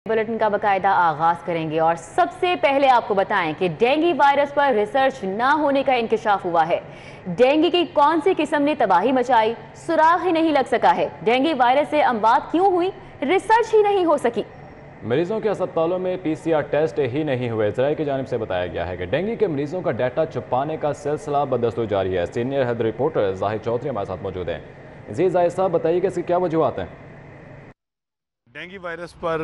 Bulletin का बाकायदा आगाज करेंगे और सबसे पहले आपको बताएं कि डेंगू वायरस पर रिसर्च ना होने का इंकशाफ हुआ है। डेंगू की कौन सी किस्म ने तबाही मचाई, सुराग ही नहीं लग सका है। डेंगू वायरस से अमवात क्यों हुई, रिसर्च ही नहीं हो सकी। मरीजों के अस्पतालों में पीसीआर टेस्ट ही नहीं हुए। इजराइल की जानिब से बताया गया है कि डेंगू के मरीजों का डाटा छुपाने का सिलसिला बदस्तूर जारी है। Senior health reporter Zahid Chaudhry हमारे साथ मौजूद हैं। जी जाहिद साहब, बताइए कि इसकी क्या वजूहत हैं? डेंगू वायरस पर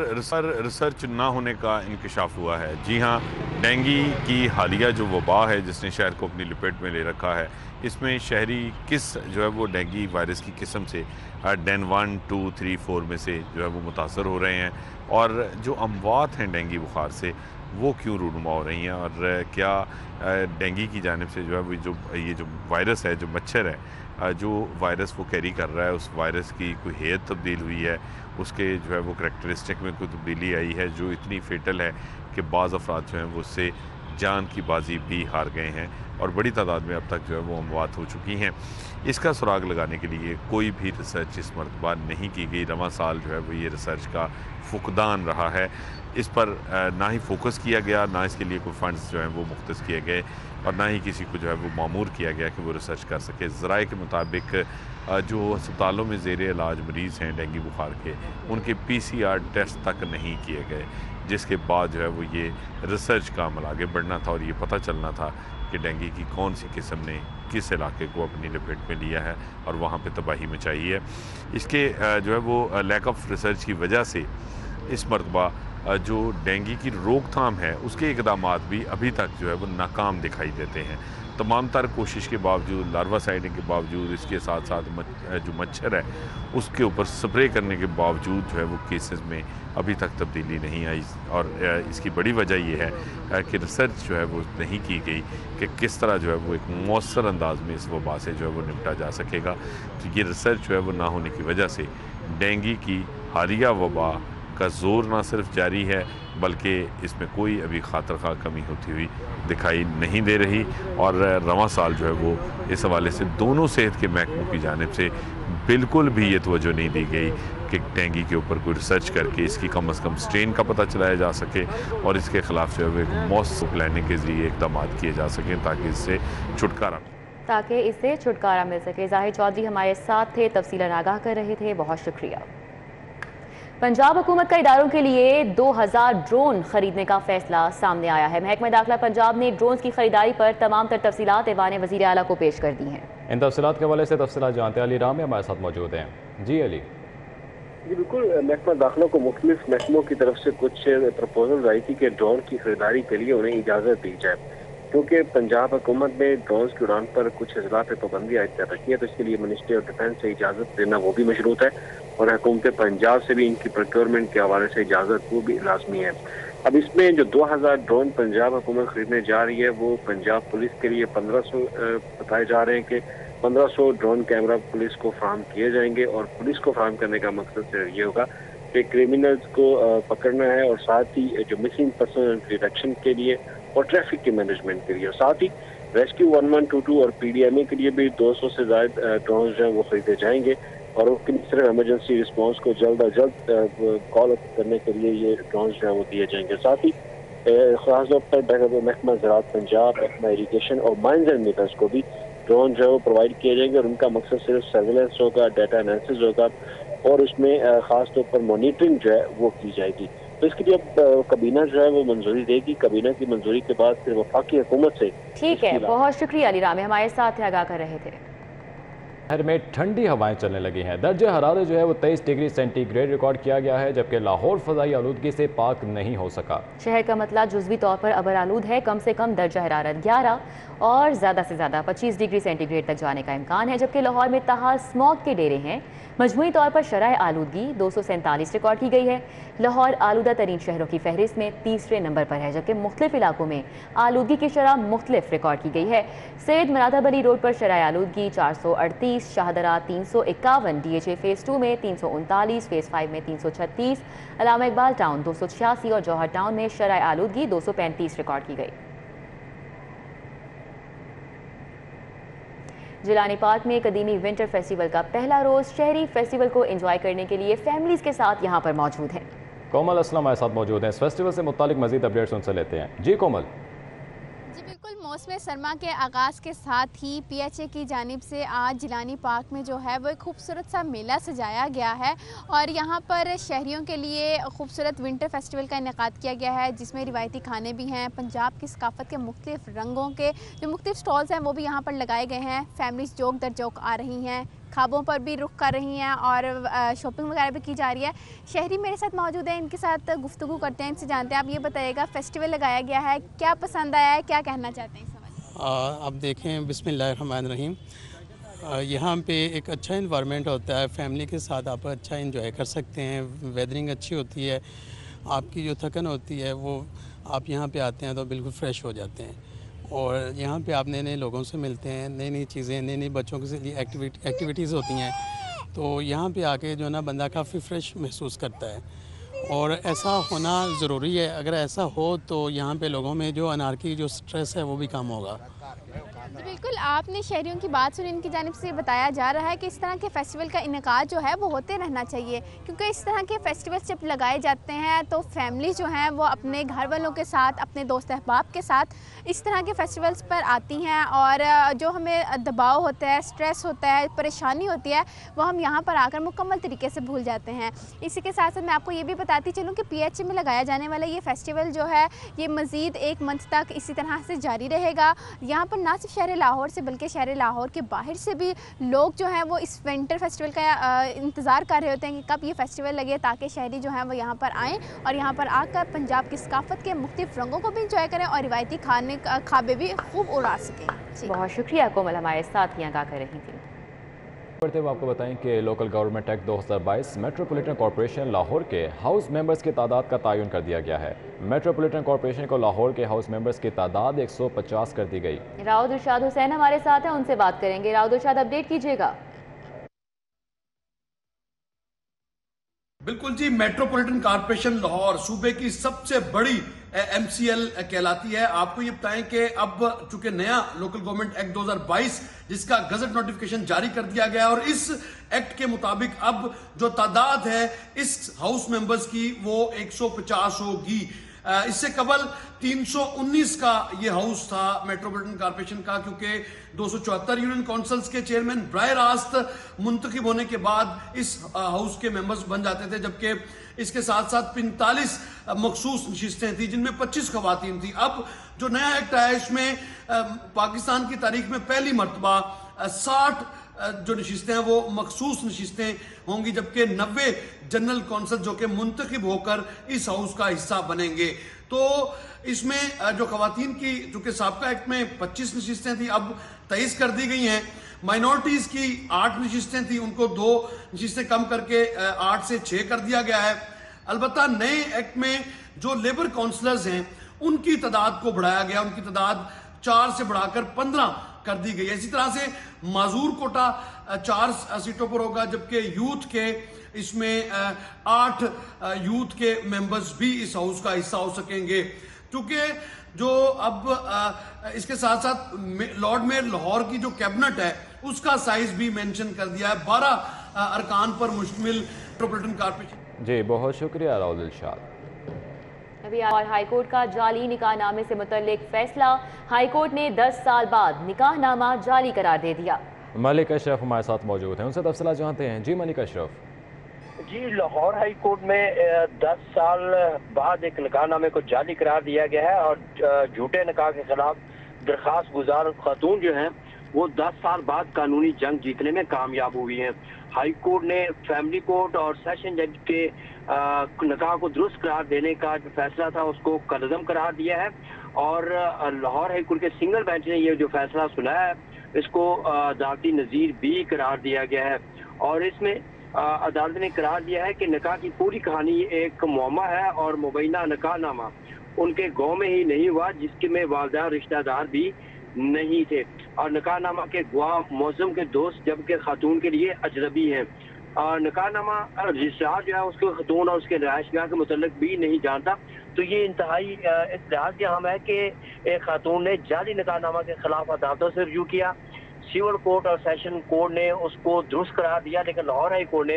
रिसर्च ना होने का इंकशाफ हुआ है। जी हाँ, डेंगू की हालिया जो वबा है जिसने शहर को अपनी लपेट में ले रखा है, इसमें शहरी किस जो है वो डेंगू वायरस की किस्म से डेन 1, 2, 3, 4 में से जो है वो मुतासर हो रहे हैं, और जो अमवात हैं डेंगू बुखार से वो क्यों रूनुमा हो रही हैं, और क्या डेंगू की जानिब से जो है ये जो वायरस है, जो मच्छर है, जो वायरस वो कैरी कर रहा है, उस वायरस की कोई हेयत तब्दील हुई है, उसके जो है वो करैक्टरिस्टिक में कोई तब्दीली आई है जो इतनी फेटल है कि बाज़ अफराद जो हैं वो उससे जान की बाजी भी हार गए हैं, और बड़ी तादाद में अब तक जो है वो अमवात हो चुकी हैं। इसका सुराग लगाने के लिए कोई भी रिसर्च इस मरतबा नहीं की गई। रवां साल जो है वो ये रिसर्च का फुकदान रहा है। इस पर ना ही फोकस किया गया, ना इसके लिए कोई फंड्स जो हैं वो मुख्तस किए गए, और ना ही किसी को जो है वो मामूर किया गया कि वो रिसर्च कर सके। ज़राए के मुताबिक जो अस्पतालों में ज़ेर इलाज मरीज़ हैं डेंगू बुखार के, उनके पीसीआर टेस्ट तक नहीं किए गए, जिसके बाद जो है वो ये रिसर्च का अमल आगे बढ़ना था और ये पता चलना था कि डेंगू की कौन सी किस्म ने किस इलाके को अपनी लपेट में लिया है और वहाँ पे तबाही मचाई है। इसके जो है वो लैक ऑफ रिसर्च की वजह से इस मरतबा जो डेंगू की रोकथाम है उसके इकदामात भी अभी तक जो है वो नाकाम दिखाई देते हैं। तमाम तर कोशिश के बावजूद, लार्वा साइडिंग के बावजूद, इसके साथ साथ जो मच्छर है उसके ऊपर स्प्रे करने के बावजूद जो है वो केसेस में अभी तक तब्दीली नहीं आई, और इसकी बड़ी वजह ये है कि रिसर्च जो है वो नहीं की गई कि किस तरह जो है वो एक मौसर अंदाज में इस वबा से जो है वो निपटा जा सकेगा। तो ये रिसर्च जो है वो ना होने की वजह से डेंगू की हालिया वबा का जोर ना सिर्फ जारी है, बल्कि इसमें कोई अभी खातर खा कमी होती हुई दिखाई नहीं दे रही। और रवां साल जो है वो इस हवाले से दोनों सेहत के महकमों की जानिब से बिल्कुल भी ये तवज्जो नहीं दी गई कि डेंगू के ऊपर कोई रिसर्च करके इसकी कम अज़ कम स्ट्रेन का पता चलाया जा सके और इसके ख़िलाफ़ जो है वो एक मौसम प्लानिंग के ज़रिए इक़दाम किए जा सकें ताकि इससे छुटकारा मिल सके। जाहिद चौधरी हमारे साथ थे, तफसीलन आगाह कर रहे थे, बहुत शुक्रिया। पंजाब हुकूमत का इदारों के लिए 2000 ड्रोन खरीदने का फैसला सामने आया है। महकमा दाखिला पंजाब ने ड्रोन की खरीदारी पर तमाम तर तफसीलात ऐवान वज़ीर आला को पेश कर दी हैं। इन तफसीलात के हवाले से तफसीलात जानते अली राम हमारे साथ मौजूद हैं। जी अली। जी बिल्कुल, महकमा दाखिला को मुख्तलिफ महकमों की तरफ से कुछ प्रपोजल आई थी कि ड्रोन की खरीदारी के लिए उन्हें इजाज़त दी जाए, क्योंकि पंजाब हुकूमत ने ड्रोन की उड़ान पर कुछ अजला पर पाबंदी आयद कर रखी है, तो इसके लिए मिनिस्ट्री ऑफ डिफेंस से इजाज़त देना वो भी मशरूत है, और हुकूमत पंजाब से भी इनकी प्रोक्योरमेंट के हवाले से इजाज़त वो भी लाजमी है। अब इसमें जो 2000 ड्रोन पंजाब हुकूमत खरीदने जा रही है वो पंजाब पुलिस के लिए 1500 बताए जा रहे हैं कि 1500 ड्रोन कैमरा पुलिस को फराहम किए जाएंगे, और पुलिस को फराहम करने का मकसद सिर्फ ये होगा कि क्रिमिनल्स को पकड़ना है, और साथ ही जो मिसिंग पर्सन डिटेक्शन के लिए और ट्रैफिक के मैनेजमेंट के लिए, और साथ ही रेस्क्यू 1122 और पीडीएमए के लिए भी 200 से ज़्यादा ड्रोन जो है वो खरीदे जाएंगे, और उनकी सिर्फ एमरजेंसी रिस्पांस को जल्द अज जल्द कॉल अप करने के लिए ये ड्रोन जो है वो दिए जाएंगे। साथ ही खास तौर पर महकमा ज़राअत पंजाब, महकमा इरीगेशन और माइंस एंड मिनरल्स को भी ड्रोन जो है वो प्रोवाइड किए जाएंगे, और उनका मकसद सिर्फ सर्विलेंस होगा, डाटा एनालिसिस होगा, और उसमें खास तौर पर मॉनिटरिंग जो है वो की जाएगी। तो इसके लिए अब कबीना जो है वो मंजूरी देगी। कबीना की मंजूरी के बाद फिर वफाकी हुकूमत से। ठीक है, बहुत शुक्रिया अली राम, हमारे साथ आगाह कर रहे थे। शहर में ठंडी हवाएं चलने लगी हैं। दर्जा हरारत जो है वो 23 डिग्री सेंटीग्रेड रिकॉर्ड किया गया है, जबकि लाहौर फजाई आलूदगी से पाक नहीं हो सका। शहर का मतला जुज़वी तौर पर अबर आलूद है। कम से कम दर्जा हरारत 11 और ज़्यादा से ज़्यादा 25 डिग्री सेंटीग्रेड तक जाने का इम्कान है, जबकि लाहौर में ताहाल स्मॉग के डेरे हैं। मजमूई तौर पर शरह आलूदगी 247 रिकॉर्ड की गई है। लाहौर आलूदा तरीन शहरों की फहरिस्त में तीसरे नंबर पर है, जबकि मुख्तलिफ इलाकों में आलूदगी की शरह मुख्तलिफ रिकॉर्ड की गई है। सैयद मरादब अली रोड पर शरह आलूदगी 438, शाहदरा 351, DHA फेज़ 2 में 339, फेज़ 5 में 336, अल्लामा इकबाल टाउन 286 और जौहर टाउन में शरह आलूदगी 235 रिकॉर्ड की गई। जिलानी पार्क में कदीमी विंटर फेस्टिवल का पहला रोज शहरी फेस्टिवल को एंजॉय करने के लिए फैमिलीज के साथ यहां पर मौजूद हैं। कोमल असलम हमारे साथ मौजूद हैं। इस फेस्टिवल से मुतालिक मजीद अपडेट्स उनसे लेते हैं। जी कोमल। जी बिल्कुल, मौसम सरमा के आगाज़ के साथ ही PHA की जानिब से आज जिलानी पार्क में जो है वो एक खूबसूरत सा मेला सजाया गया है और यहाँ पर शहरियों के लिए खूबसूरत विंटर फेस्टिवल का इनेकाद किया गया है, जिसमें रिवायती खाने भी हैं, पंजाब की सकाफत के मुख्तलिफ रंगों के जो मुख्तलिफ स्टॉल्स हैं वो भी यहाँ पर लगाए गए हैं। फैमिलीज जोक दर जोक आ रही हैं, खाबों पर भी रुख कर रही हैं और शॉपिंग वगैरह भी की जा रही है। शहरी मेरे साथ मौजूद हैं, इनके साथ गुफ्तगू करते हैं, इनसे जानते हैं। आप ये बताइएगा, फेस्टिवल लगाया गया है, क्या पसंद आया है, क्या कहना चाहते हैं इस हवाले? आप देखें, बिस्मिल्लाहिर्रहमानिर्रहीम, यहाँ पे एक अच्छा इन्वायरमेंट होता है, फैमिली के साथ आप अच्छा एंजॉय कर सकते हैं, वेदरिंग अच्छी होती है, आपकी जो थकन होती है वो आप यहाँ पे आते हैं तो बिल्कुल फ्रेश हो जाते हैं और यहाँ पे आप नए नए लोगों से मिलते हैं, नई नई चीज़ें, नई नई बच्चों के लिए एक्टिविटीज़ होती हैं, तो यहाँ पे आके जो ना बंदा काफ़ी फ्रेश महसूस करता है और ऐसा होना ज़रूरी है। अगर ऐसा हो तो यहाँ पे लोगों में जो अनारकी जो स्ट्रेस है वो भी कम होगा। जी बिल्कुल, आपने शहरियों की बात सुनी, इनकी जानिब से बताया जा रहा है कि इस तरह के फेस्टिवल का इनेकाद जो है वो होते रहना चाहिए, क्योंकि इस तरह के फेस्टिवल जब लगाए जाते हैं तो फैमिली जो हैं वो अपने घर वालों के साथ, अपने दोस्त अहबाब के साथ इस तरह के फेस्टिवल्स पर आती हैं और जो हमें दबाव होता है, स्ट्रेस होता है, परेशानी होती है, वो हम यहाँ पर आकर मुकम्मल तरीके से भूल जाते हैं। इसी के साथ साथ मैं आपको ये भी बताती चलूँ कि PHA में लगाया जाने वाला ये फेस्टिवल जो है ये मज़ीद 1 मंथ तक इसी तरह से जारी रहेगा। यहाँ पर ना सिर्फ शहर लाहौर से बल्कि शहर लाहौर के बाहर से भी लोग जो हैं वो इस विंटर फेस्टिवल का इंतज़ार कर रहे होते हैं कि कब ये फेस्टिवल लगे, ताकि शहरी जो हैं वो यहाँ पर आएँ और यहाँ पर आकर पंजाब की सकाफत के मुख्तलिफ रंगों को भी इंजॉय करें और रिवायती खाबे भी खूब उड़ा सकें। बहुत शुक्रिया कोमल, हमारे साथ यहाँ कर रही थी। बढ़ते हुए आपको बताएं कि local government act 2022 metropolitan corporation Lahore के हाउस मेंबर्स की तादाद का तयन कर दिया गया है। मेट्रोपॉलिटन कॉरपोरेशन को लाहौर के हाउस मेंबर्स की तादाद 150 कर दी गई। राउद इरशाद हुसैन हमारे साथ हैं, उनसे बात करेंगे। राउद इरशाद, अपडेट कीजिएगा। बिल्कुल जी, मेट्रोपॉलिटन कॉरपोरेशन लाहौर सूबे की सबसे बड़ी MCL कहलाती है। आपको ये बताएं कि अब चूंकि नया लोकल गवर्नमेंट एक्ट 2022 जिसका गजट नोटिफिकेशन जारी कर दिया गया और इस एक्ट के मुताबिक अब जो तादाद है इस हाउस मेंबर्स की वो 150 होगी। इससे कबल 319 का ये हाउस था मेट्रोपॉलिटन कॉरपोरेशन का, क्योंकि 274 यूनियन काउंसिल्स के चेयरमैन बराह रास्त मुंतखब होने के बाद इस हाउस के मेंबर्स बन जाते थे, जबकि इसके साथ साथ 45 मखसूस नशिस्तें थी जिनमें 25 खवातीन थी। अब जो नया एक्ट आया इसमें पाकिस्तान की तारीख में पहली मरतबा 60 जो नशिस्तें हैं वो मखसूस नशिस्तें होंगी, जबकि 90 जनरल कौंसल जो कि मुंतखब होकर इस हाउस का हिस्सा बनेंगे। तो इसमें जो खवातीन की चूंकि साबका एक्ट में 25 नशिस्तें थी अब 23 कर दी गई हैं। माइनॉरिटीज की 8 नशिस्तें थी, उनको 2 नशिस्तें कम करके 8 से 6 कर दिया गया है। अलबत्ता नए एक्ट में जो लेबर काउंसलर्स हैं उनकी तादाद को बढ़ाया गया, उनकी तादाद 4 से बढ़ाकर 15 कर दी गई। इसी तरह से माजूर कोटा 4 सीटों पर होगा, जबकि यूथ के इसमें 8 यूथ के मेंबर्स भी इस हाउस का हिस्सा हो सकेंगे। क्योंकि जो अब इसके साथ साथ लॉर्ड मेयर लाहौर की जो कैबिनेट है उसका साइज भी मेंशन कर दिया है, 12 अरकान पर मुश्तमिल मेट्रोपॉलिटन कॉरपोरेशन। जी बहुत शुक्रिया राउल इरशाद। अभी और हाईकोर्ट का जाली निकाहनामे से मुतल्लिक फैसला, हाईकोर्ट ने 10 साल बाद निकाहनामा जाली करार दे दिया। मलिक अशरफ हमारे साथ मौजूद हैं, उनसे तफसीलात जानते हैं। जी मलिक अशरफ। जी, लाहौर हाई कोर्ट में 10 साल बाद एक निकाहनामे को जाली करार दिया गया है और झूठे निकाह के खिलाफ दरखास्त गुजार खातून जो हैं वो 10 साल बाद कानूनी जंग जीतने में कामयाब हुई हैं। हाई कोर्ट ने फैमिली कोर्ट और सेशन जज के निकाह को दुरुस्त करार देने का जो फैसला था उसको कलअदम करार दिया है और लाहौर हाई कोर्ट के सिंगल बेंच ने ये जो फैसला सुनाया है इसको अदालती नज़ीर भी करार दिया गया है। और इसमें अदालत ने करार दिया है कि निकाह की पूरी कहानी एक मुअम्मा है और मुबैना निकाहनामा उनके गाँव में ही नहीं हुआ, जिसके में वालिदैन रिश्तेदार भी नहीं थे और निकाहनामा के गवाह मौज़म के दोस्त जबकि खातून के लिए अजनबी हैं। और निकाहनामा रजिस्ट्रार जो है उसके खतून और उसके रहायशगाह के मुतल्लिक भी नहीं जानता। तो ये इंतहाई इस लिहाज से अहम है कि एक खातून ने जाली निकाहनामा के खिलाफ अदालतों से रुजू किया, सिविल कोर्ट और सेशन कोर्ट ने उसको दुरुस्त करार दिया, लेकिन लाहौर हाई कोर्ट ने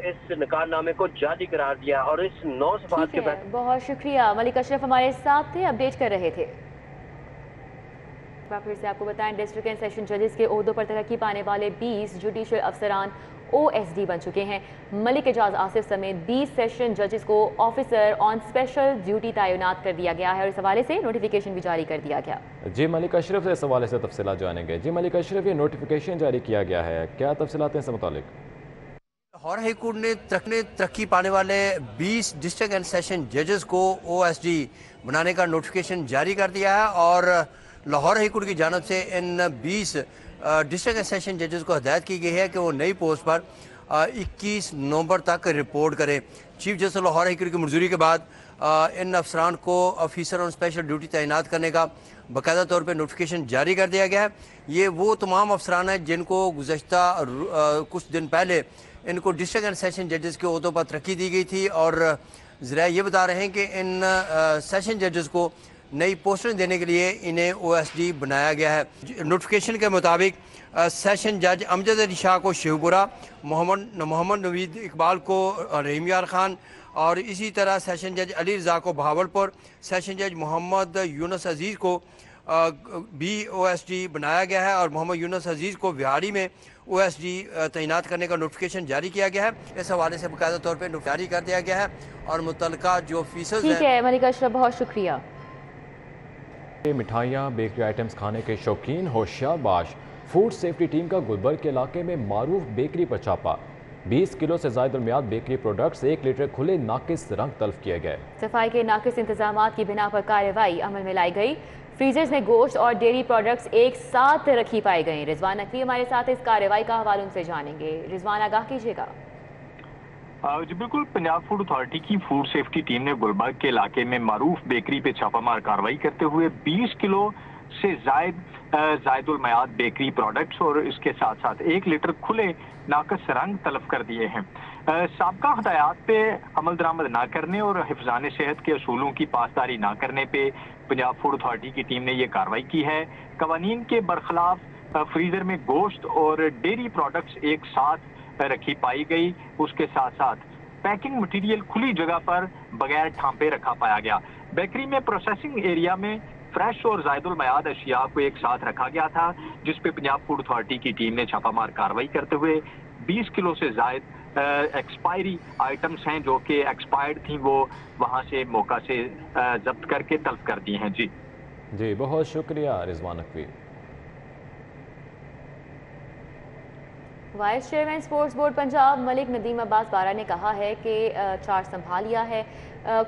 इस निकाहनामे को जाली करार दिया। और इस 9 सफात के बाद बहुत शुक्रिया मलिक अशरफ हमारे साथ थे, अपडेट कर रहे थे। फिर से आपको बताएं, डिस्ट्रिक्ट एंड सेशन जजेस के ओहदों पर तरक्की पाने वाले 20 जुडिशियल अफसरान OSD बन चुके हैं। मलिक एजाज आसिफ समेत 20 सेशन जजेस को ऑफिसर ऑन स्पेशल ड्यूटी तैनात कर दिया गया है और इस हवाले से नोटिफिकेशन भी जारी कर दिया गया। जी मलिक अशरफ से इस हवाले से तफसीलात जानेंगे। जी मलिक अशरफ, ये नोटिफिकेशन जारी किया गया है, क्या तफसीलात हैं इससे मुतालिक? लाहौर हाई कोर्ट ने तरक्की पाने वाले 20 डिस्ट्रिक्ट एंड सेशन जजेस को OSD बनाने का नोटिफिकेशन जारी कर दिया है और लाहौर हाई कोर्ट की जानब से इन 20 डिस्ट्रिक्ट एंड सेशन जजेस को हदायत की गई है कि वो नई पोस्ट पर 21 नवंबर तक रिपोर्ट करें। Chief justice Lahore high court की मंजूरी के बाद इन अफसरान को ऑफिसर ऑन स्पेशल ड्यूटी तैनात करने का बाकायदा तौर पर नोटिफिकेशन जारी कर दिया गया है। ये वो तमाम अफसरान हैं जिनको गुज़श्ता कुछ दिन पहले इनको डिस्ट्रिक्ट एंड सेशन जजेस के ओहदों पर तरक्की दी गई थी और ज़रा ये बता रहे हैं कि इन सेशन जजेस को नई पोस्टें देने के लिए इन्हें OSD बनाया गया है। नोटिफिकेशन के मुताबिक सेशन जज अमजद अली शाह को शिवपुरा, मोहम्मद नवीद इकबाल को रहीम यार खान और इसी तरह सेशन जज अली रज़ा को बहावलपुर, सेशन जज मोहम्मद यूनुस अजीज़ को भी OSD बनाया गया है और मोहम्मद यूनुस अजीज़ को बिहारी में OSD तैनात करने का नोटिफिकेशन जारी किया गया है। इस हवाले से बाकायदा तौर पर जारी कर दिया गया है और मुतल्लिका जो फीसद है। मलिक अशरफ बहुत शुक्रिया। मिठाइयाँ बेकरी आइटम्स खाने के शौकीन होशियारबाज। फूड सेफ्टी टीम का गुलबर्ग के इलाके में मारूफ बेकरी पर छापा। 20 किलो से ज़ायद मियाद बेकरी प्रोडक्ट्स 1 लीटर खुले नाकिस रंग तल्फ किए गए। सफाई के नाकिस इंतजामात की बिना पर कार्रवाई अमल में लाई गई। फ्रीजर्स में गोश्त और डेयरी प्रोडक्ट्स एक साथ रखी पाई गई। रिजवान नकवी हमारे साथ इस कार्रवाई का हवाला उनसे जानेंगे। रिजवान आगाह कीजिएगा। जी बिल्कुल, पंजाब फूड अथॉरिटी की फूड सेफ्टी टीम ने गुलबर्ग के इलाके में मारूफ बेकरी पे छापामार कार्रवाई करते हुए 20 किलो से जायदुल मयाद बेकरी प्रोडक्ट्स और इसके साथ साथ 1 लीटर खुले नाकस रंग तलब कर दिए हैं। साबका हदायत पे अमल दरामद ना करने और हिफाज़ान सेहत के असूलों की पासदारी ना करने पे पंजाब फूड अथॉरिटी की टीम ने ये कार्रवाई की है। कवानीन के बरखिलाफ फ्रीजर में गोश्त और डेयरी प्रोडक्ट्स एक साथ रखी पाई गई। उसके साथ साथ पैकिंग मटेरियल खुली जगह पर बगैर ढांपे रखा पाया गया। बेकरी में प्रोसेसिंग एरिया में फ्रेश और जायदुल मयाद अशिया को एक साथ रखा गया था, जिस पे पंजाब फूड अथॉरिटी की टीम ने छापामार कार्रवाई करते हुए 20 किलो से जायद एक्सपायरी आइटम्स हैं जो कि एक्सपायर्ड थी, वो वहां से मौका से जब्त करके तलब कर दी हैं। जी बहुत शुक्रिया Rizwan Naqvi. Vice chairman sports board Punjab Malik Nadeem Abbas बारा ने कहा है कि चार्ज संभाल लिया है,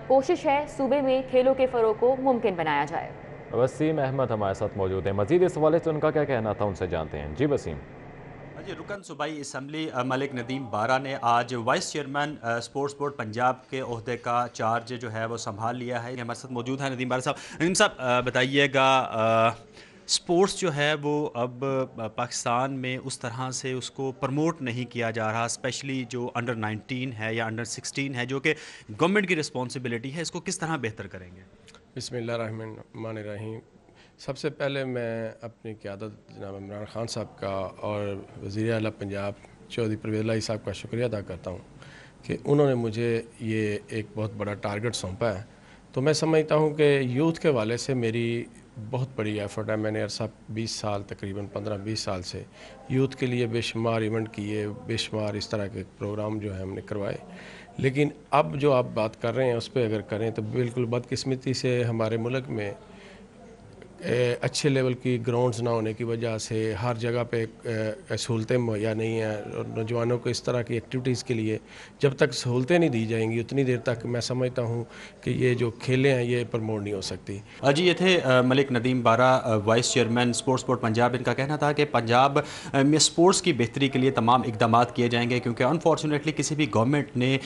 कोशिश है सूबे में खेलों के फ़रोग़ को मुमकिन बनाया जाए। वसीम अहमद हमारे साथ मौजूद हैं, मजीद इस हवाले से उनका क्या कहना था उनसे जानते हैं। जी वसीम। जी, रुकन सूबाई असम्बली मलिक नदीम बारा ने आज vice chairman sports board Punjab के ओहदे का चार्ज जो है वो संभाल लिया है। हमारे साथ मौजूद है नदीम बारा साहब। नदीम साहब बताइएगा, स्पोर्ट्स जो है वो अब पाकिस्तान में उस तरह से उसको प्रमोट नहीं किया जा रहा, स्पेशली जो अंडर 19 है या अंडर 16 है जो कि गवर्नमेंट की रिस्पॉन्सिबिलिटी है, इसको किस तरह बेहतर करेंगे? बिस्मिल्लाहिर्रहमानिर्रहीम। सबसे पहले मैं अपनी क़यादत जनाब इमरान खान साहब का और वज़ीर आला पंजाब चौधरी परवेज़ इलाही साहब का शुक्रिया अदा करता हूँ कि उन्होंने मुझे ये एक बहुत बड़ा टारगेट सौंपा है। तो मैं समझता हूँ कि यूथ के वाले से मेरी बहुत बड़ी एफ़र्ट है। मैंने अरसा 20 साल तकरीबन 15-20 साल से यूथ के लिए बेशुमार इवेंट किए, बेशुमार इस तरह के प्रोग्राम जो है हमने करवाए। लेकिन अब जो आप बात कर रहे हैं उस पर अगर करें तो बिल्कुल बदकिस्मती से हमारे मुल्क में अच्छे लेवल की ग्राउंड्स ना होने की वजह से हर जगह पे सहूलतें मुहैया नहीं हैं और नौजवानों को इस तरह की एक्टिविटीज़ के लिए जब तक सहूलतें नहीं दी जाएंगी उतनी देर तक मैं समझता हूँ कि ये जो खेलें हैं ये प्रमोट नहीं हो सकती। जी, ये थे मलिक नदीम बारा, vice chairman sports board Punjab. इनका कहना था कि पंजाब में स्पोर्ट्स की बेहतरी के लिए तमाम इकदाम किए जाएंगे क्योंकि अनफॉर्चुनेटली किसी भी गवर्नमेंट ने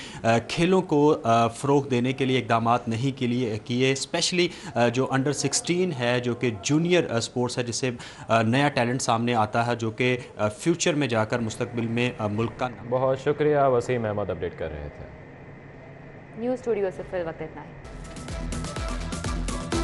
खेलों को फ़रोग़ देने के लिए इकदाम नहीं किए। स्पेशली जो अंडर 16 है जो कि जूनियर स्पोर्ट्स है, जिससे नया टैलेंट सामने आता है जो कि फ्यूचर में जाकर मुस्तकबिल में मुल्क का। बहुत शुक्रिया वसीम अहमद, अपडेट कर रहे थे। न्यूज़ स्टूडियो से फिर वक्त इतना है।